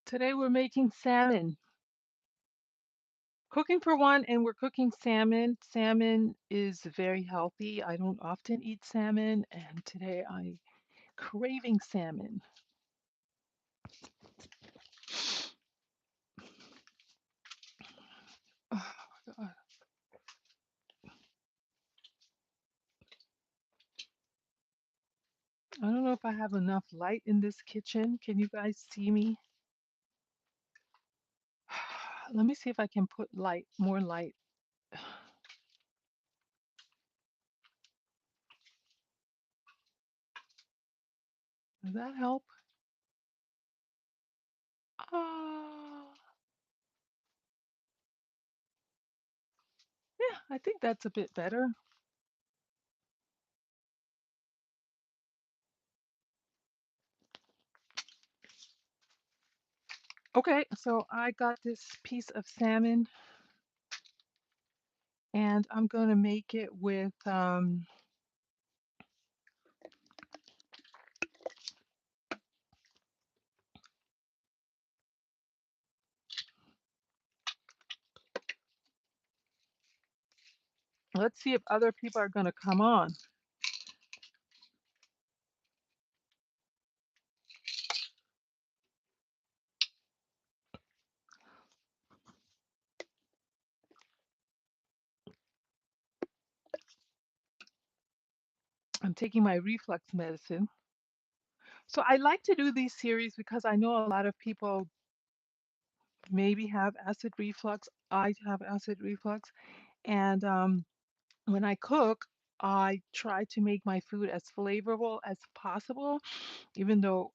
Today we're making salmon. Cooking for one, and we're cooking salmon. Salmon is very healthy. I don't often eat salmon, and today I'm craving salmon. Oh, God. I don't know if I have enough light in this kitchen. Can you guys see me? Let me see if I can put light, more light. Does that help? Oh, yeah, I think that's a bit better. Okay, so I got this piece of salmon and I'm gonna make it with let's see if other people are gonna come on. I'm taking my reflux medicine. So I like to do these series because I know a lot of people maybe have acid reflux. I have acid reflux. And when I cook, I try to make my food as flavorful as possible, even though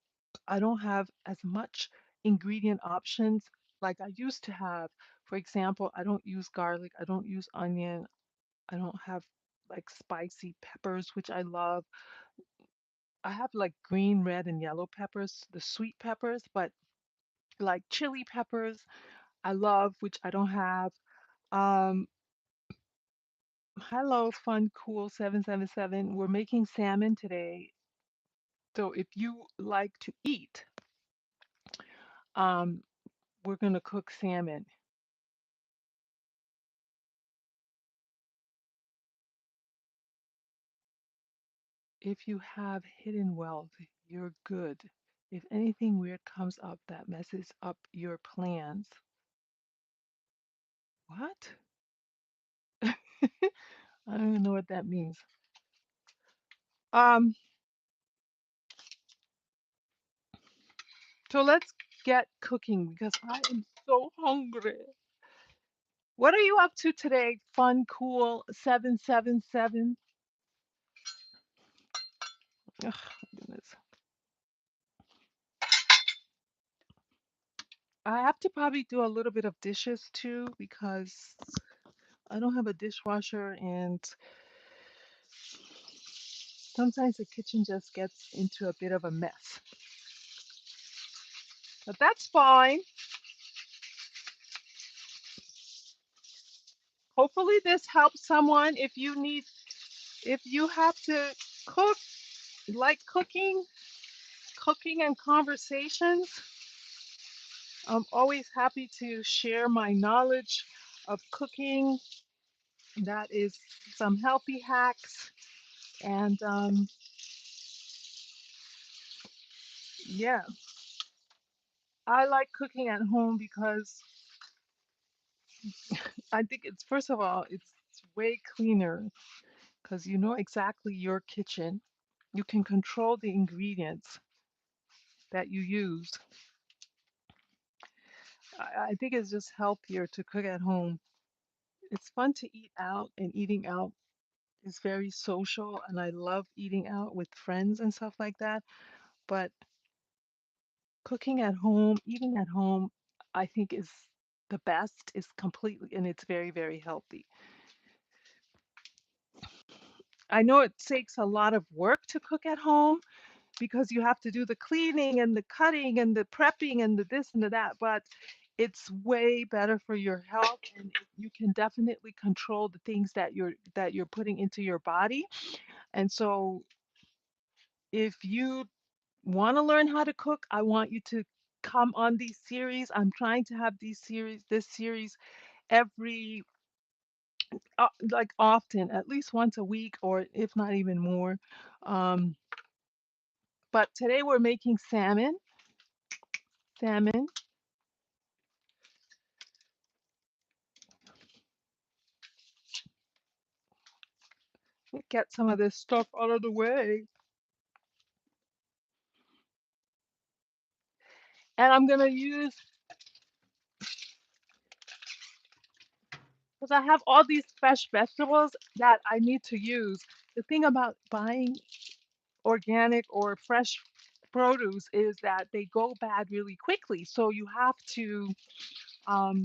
I don't have as much ingredient options like I used to have. For example, I don't use garlic, I don't use onion, I don't have like spicy peppers, which I love. I have like green, red, and yellow peppers, the sweet peppers, but like chili peppers, I love, which I don't have. Um, Hello, Fun Cool 777. We're making salmon today. So if you like to eat, um, we're gonna cook salmon. If you have hidden wealth, you're good. If anything weird comes up that messes up your plans, what? I don't even know what that means. Um, so let's get cooking because I am so hungry. What are you up to today, Fun Cool 777? Ugh, goodness. I have to probably do a little bit of dishes too because I don't have a dishwasher and sometimes the kitchen just gets into a bit of a mess. But that's fine. Hopefully this helps someone if you have to cook, like cooking and conversations. I'm always happy to share my knowledge of cooking. That is some healthy hacks. And yeah, I like cooking at home because I think it's, first of all, it's way cleaner because you know exactly your kitchen. You can control the ingredients that you use. I think it's just healthier to cook at home. It's fun to eat out, and eating out is very social, and I love eating out with friends and stuff like that. But cooking at home, eating at home, I think is the best, is completely, and it's very, very healthy. I know it takes a lot of work to cook at home because you have to do the cleaning and the cutting and the prepping and the this and the that, but it's way better for your health and you can definitely control the things that you're putting into your body. And so if you want to learn how to cook, I want you to come on these series. I'm trying to have this series every like often, at least once a week, or if not even more. Um, but today we're making salmon. Salmon. Let's get some of this stuff out of the way. And I'm gonna use, because I have all these fresh vegetables that I need to use. The thing about buying organic or fresh produce is that they go bad really quickly. So um,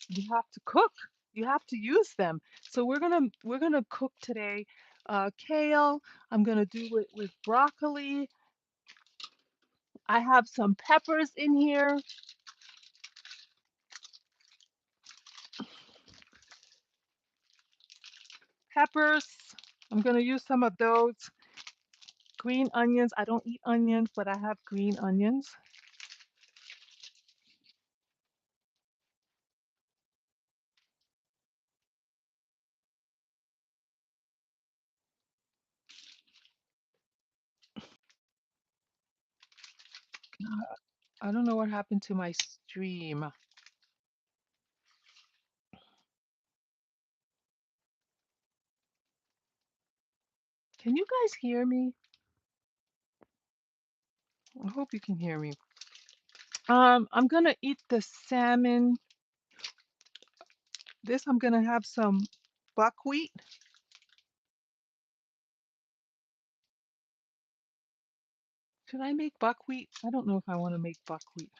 you have to cook. You have to use them. So we're gonna cook today. Kale. I'm gonna do it with broccoli. I have some peppers in here. Peppers. I'm gonna use some of those. Green onions. I don't eat onions, but I have green onions. I don't know what happened to my stream. Can you guys hear me? I hope you can hear me. I'm gonna eat the salmon. This I'm gonna have some buckwheat. Should I make buckwheat? I don't know if I want to make buckwheat.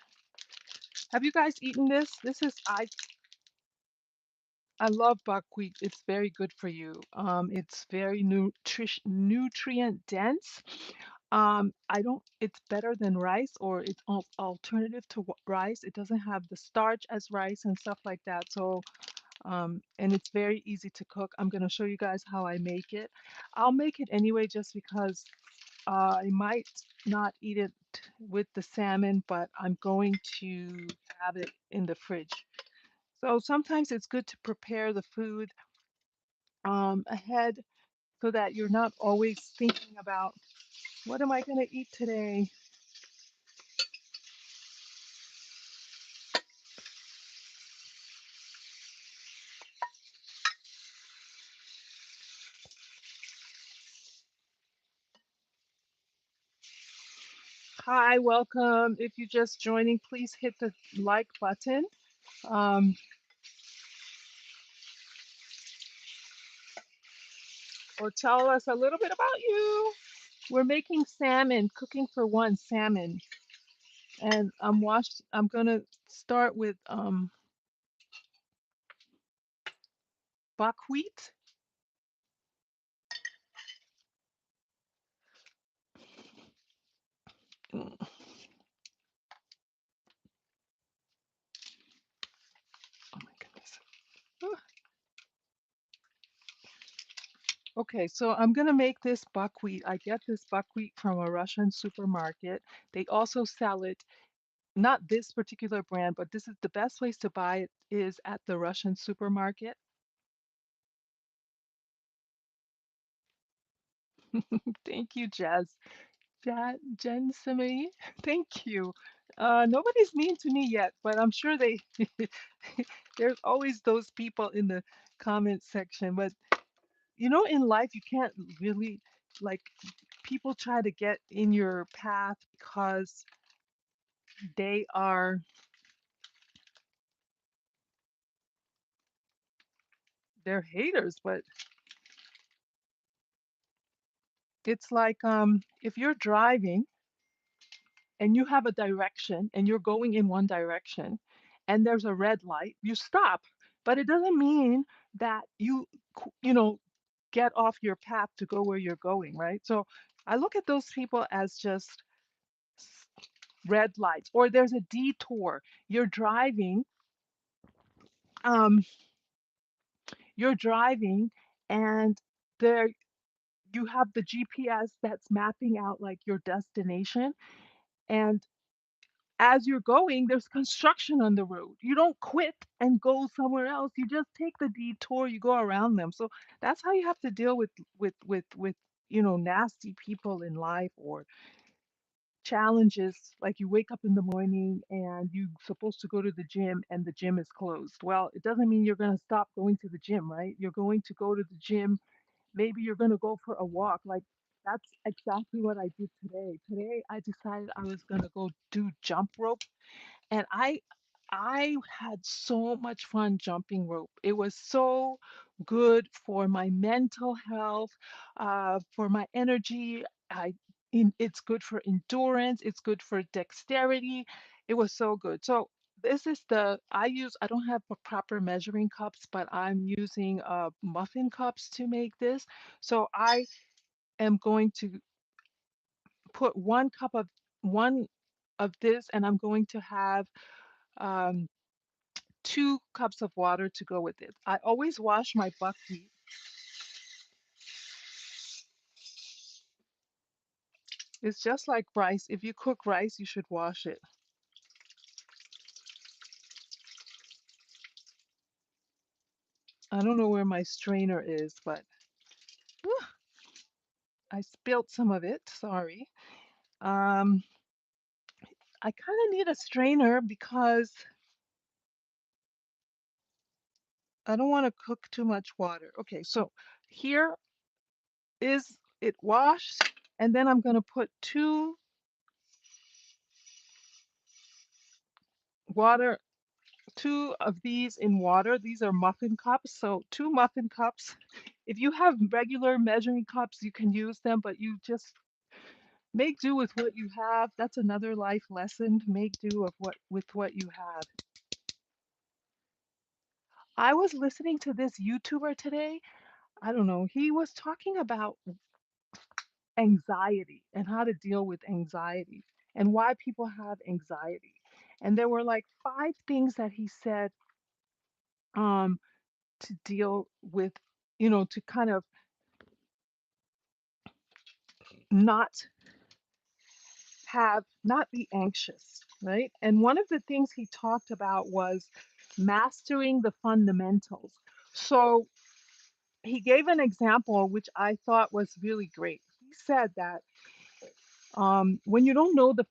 Have you guys eaten this? I love buckwheat. It's very good for you. It's very nutrient dense. I don't. It's better than rice, or it's alternative to rice. It doesn't have the starch as rice and stuff like that. So and it's very easy to cook. I'm going to show you guys how I make it. I'll make it anyway just because I might not eat it with the salmon, but I'm going to have it in the fridge. So sometimes it's good to prepare the food ahead so that you're not always thinking about what am I going to eat today? Hi, welcome. If you're just joining, please hit the like button. Um, or tell us a little bit about you. We're making salmon, cooking for one salmon, and I'm gonna start with buckwheat. Mm, oh my goodness. Ah, okay, so I'm gonna make this buckwheat. I get this buckwheat from a Russian supermarket. They also sell it, not this particular brand, but this is the best place to buy it is at the Russian supermarket. Thank you, Jazz. Jen Simony, thank you. Nobody's mean to me yet, but I'm sure there's always those people in the comment section. But in life, you can't really, like, people try to get in your path because they are, they're haters. But it's like, if you're driving and you have a direction and you're going in one direction and there's a red light, you stop. But it doesn't mean that get off your path to go where you're going, right? So I look at those people as just red lights, or there's a detour. Um, you're driving, and there you have the GPS that's mapping out like your destination, and as you're going, there's construction on the road. You don't quit and go somewhere else. You just take the detour, you go around them. So that's how you have to deal with nasty people in life or challenges like you wake up in the morning and you're supposed to go to the gym and the gym is closed. Well, it doesn't mean you're going to stop going to the gym, right? You're going to go to the gym. Maybe you're going to go for a walk. Like that's exactly what I did today. Today I decided I was going to go do jump rope and I had so much fun jumping rope. It was so good for my mental health, for my energy. It's good for endurance. It's good for dexterity. It was so good. So this is I don't have proper measuring cups, but I'm using muffin cups to make this. So I am going to put one of this, and I'm going to have um, 2 cups of water to go with it. I always wash my buckwheat. It's just like rice. If you cook rice, you should wash it. I don't know where my strainer is, but whew, I spilled some of it. Sorry. Um, I kind of need a strainer because I don't want to cook too much water. Okay, so here is it washed, and then I'm going to put water, two of these in water. These are muffin cups, so 2 muffin cups. If you have regular measuring cups, you can use them, but you just make do with what you have. That's another life lesson. Make do of what with what you have. I was listening to this YouTuber today. I don't know. He was talking about anxiety and how to deal with anxiety and why people have anxiety. And there were like 5 things that he said um, to deal with, to kind of not not be anxious, right? And one of the things he talked about was mastering the fundamentals. So he gave an example which I thought was really great. He said that when you don't know the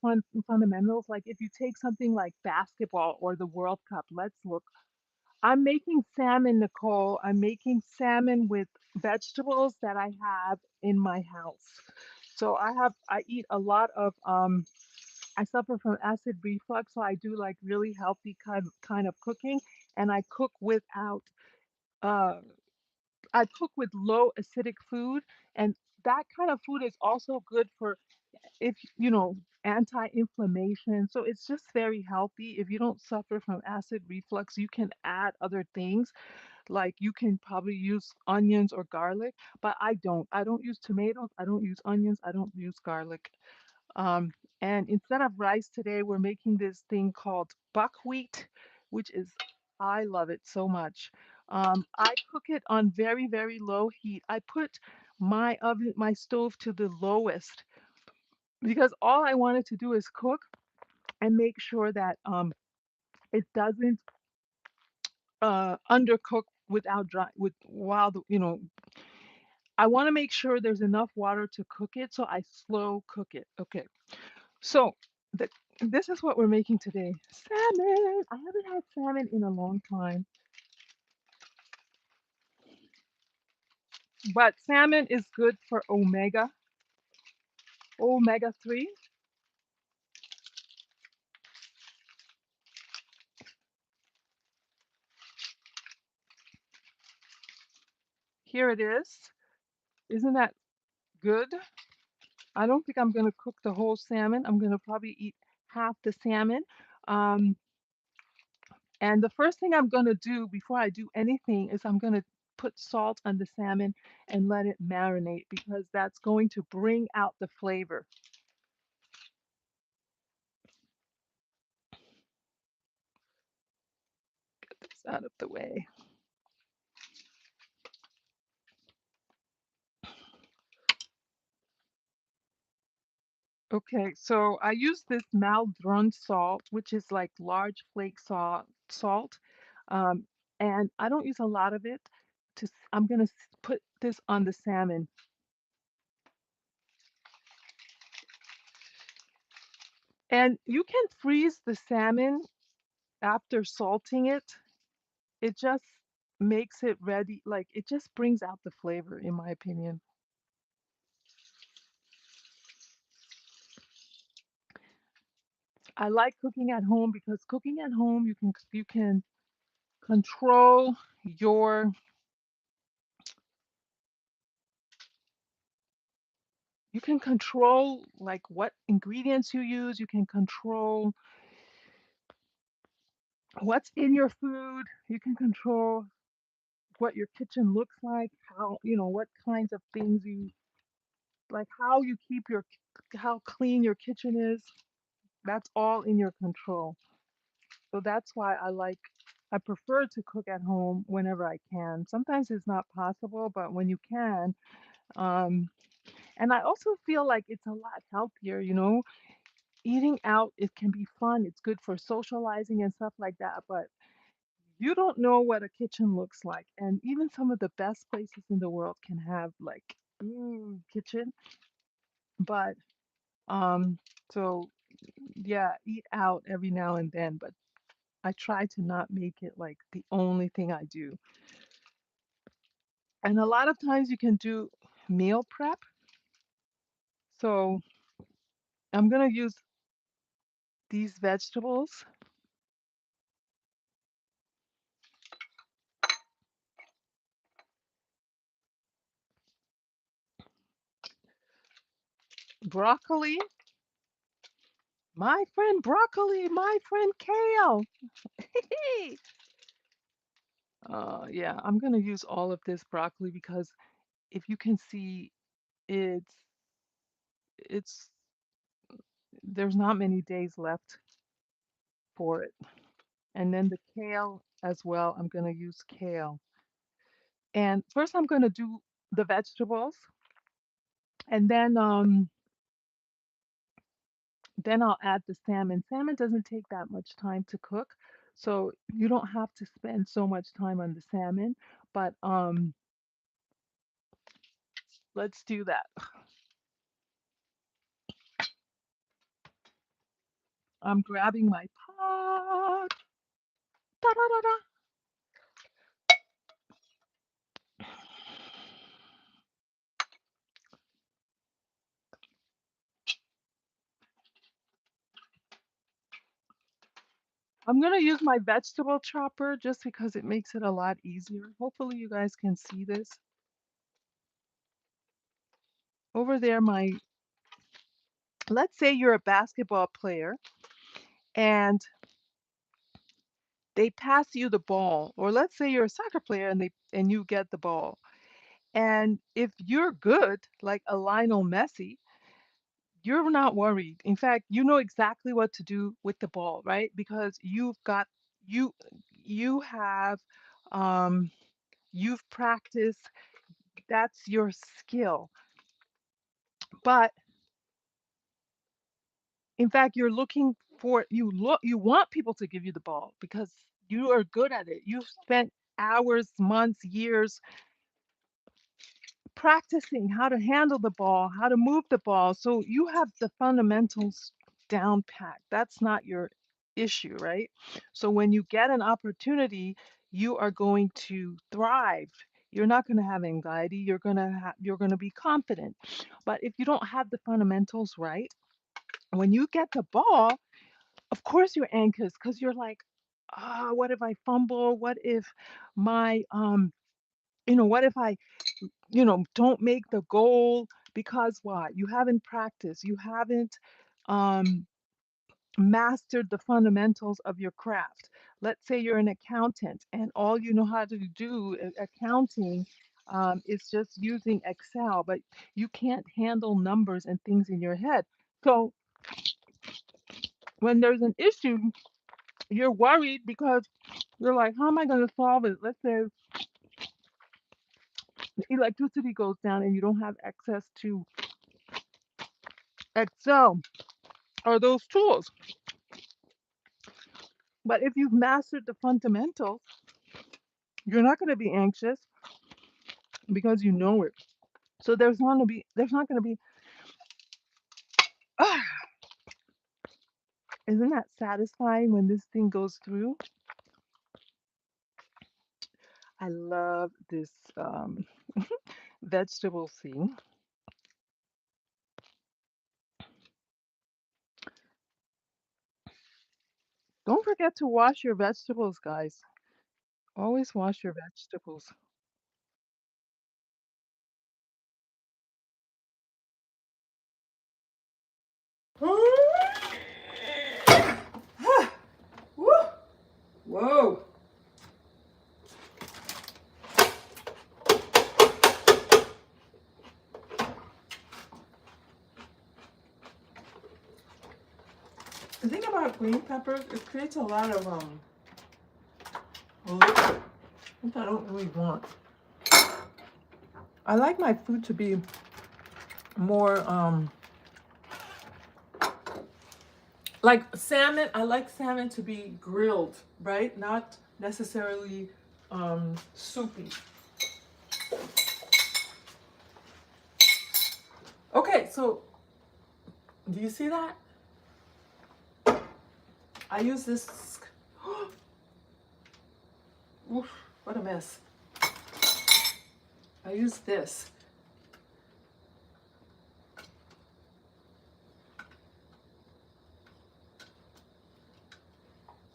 fundamentals, like if you take something like basketball or the World Cup, let's look. I'm making salmon, Nicole. I'm making salmon with vegetables that I have in my house. So I eat a lot of I suffer from acid reflux, so I do like really healthy kind of cooking, and uh, I cook with low acidic food, and that kind of food is also good for if anti-inflammation. So it's just very healthy. If you don't suffer from acid reflux, you can add other things like you can probably use onions or garlic, but I don't. I don't use tomatoes. I don't use onions. I don't use garlic. Um, and instead of rice today, we're making this thing called buckwheat, which is, I love it so much. I cook it on very, very low heat. I put my stove to the lowest because all I wanted to do is cook and make sure that it doesn't undercook without dry with while I want to make sure there's enough water to cook it, so I slow cook it. Okay. So the, this is what we're making today. Salmon. I haven't had salmon in a long time, but salmon is good for omega 3. Here it is. Isn't that good? I don't think I'm going to cook the whole salmon. I'm going to probably eat half the salmon. Um, and the first thing I'm going to do before I do anything is I'm going to put salt on the salmon and let it marinate because that's going to bring out the flavor. Get this out of the way. Okay, so I use this Maldron salt, which is like large flake salt, um, and I don't use a lot of it. I'm gonna put this on the salmon, and you can freeze the salmon after salting it. It just makes it ready, like it just brings out the flavor, in my opinion. I like cooking at home because cooking at home you can control your you can control like what ingredients you use. You can control what's in your food. You can control what your kitchen looks like, what kinds of things you like, how you keep how clean your kitchen is. That's all in your control. So that's why I prefer to cook at home whenever I can. Sometimes it's not possible, but when you can, um, and I also feel like it's a lot healthier, eating out, it can be fun. It's good for socializing and stuff like that, but you don't know what a kitchen looks like. And even some of the best places in the world can have like kitchen, but um so yeah, eat out every now and then, but I try to not make it like the only thing I do. And a lot of times you can do meal prep. So I'm going to use these vegetables, broccoli, my friend broccoli, my friend kale. Yeah, I'm gonna use all of this broccoli because if you can see, it's it's there's not many days left for it. And then the kale as well, I'm gonna use kale. And first I'm gonna do the vegetables, and then I'll add the salmon. Salmon doesn't take that much time to cook, so you don't have to spend so much time on the salmon. But let's do that. I'm grabbing my pot. Da-da-da-da. I'm gonna use my vegetable chopper just because it makes it a lot easier. Hopefully you guys can see this. Over there, let's say you're a basketball player and they pass you the ball, or let's say you're a soccer player and you get the ball. And if you're good, like a Lionel Messi, you're not worried. In fact, you know exactly what to do with the ball, right? Because you you have um you've practiced, that's your skill. But in fact, you're looking for you want people to give you the ball because you are good at it. You've spent hours, months, years practicing how to handle the ball, how to move the ball. So you have the fundamentals down pat. That's not your issue, right? So when you get an opportunity, you are going to thrive. You're not going to have anxiety. You're going to be confident. But if you don't have the fundamentals right, when you get the ball, of course you're anxious because you're like, what if I fumble? What if my what if I don't make the goal because why? You haven't practiced. You haven't um, mastered the fundamentals of your craft. Let's say you're an accountant and all you know how to do accounting is just using Excel, but you can't handle numbers and things in your head. So when there's an issue, you're worried because you're like, how am I going to solve it? Let's say the electricity goes down and you don't have access to excel are those tools. But if you've mastered the fundamentals, you're not going to be anxious because you know it. So there's not going to be ah, isn't that satisfying when this thing goes through? I love this vegetable thing. Don't forget to wash your vegetables, guys. Always wash your vegetables. Woo! Whoa! The thing about green peppers, it creates a lot of liquid, which I don't really want. I like my food to be more like salmon. I like salmon to be grilled, right? Not necessarily soupy. Okay, so do you see that? I use this. Oof, what a mess. I use this.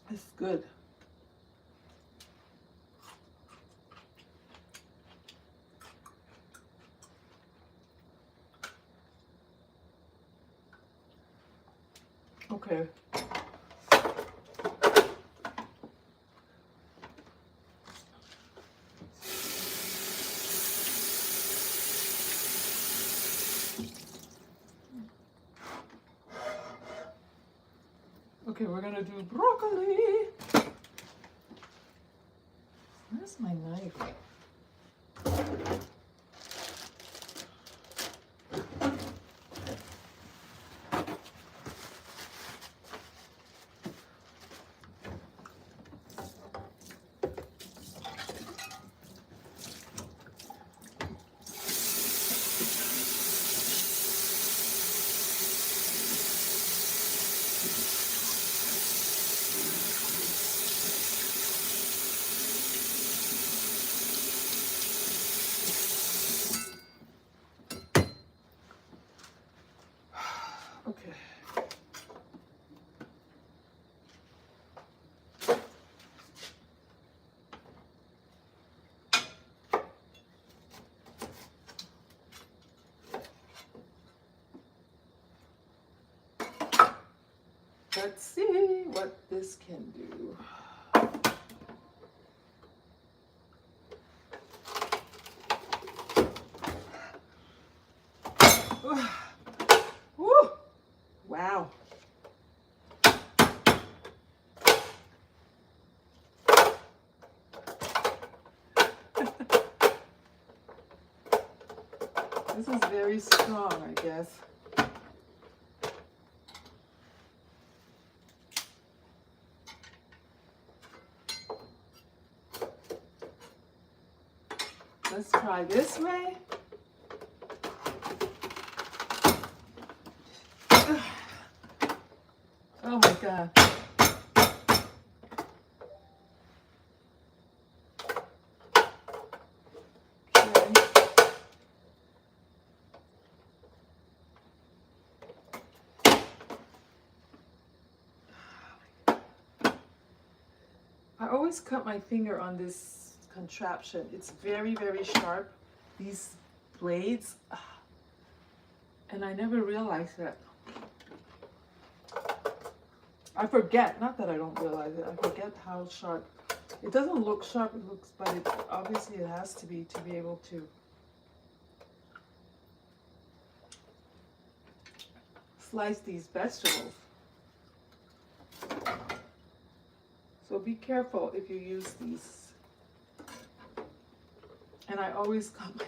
It's good. Okay. Okay, we're gonna do broccoli. Where's my knife? Okay. Let's see what this can do. Woo! Wow. This is very strong, I guess. Let's try this way. Oh my God. Okay. I always cut my finger on this contraption. It's very, very sharp, these blades, and I never realized that. I forget, not that I don't realize it, I forget how sharp. It doesn't look sharp, it looks, but it obviously it has to be able to slice these vegetables. So be careful if you use these. And I always cut my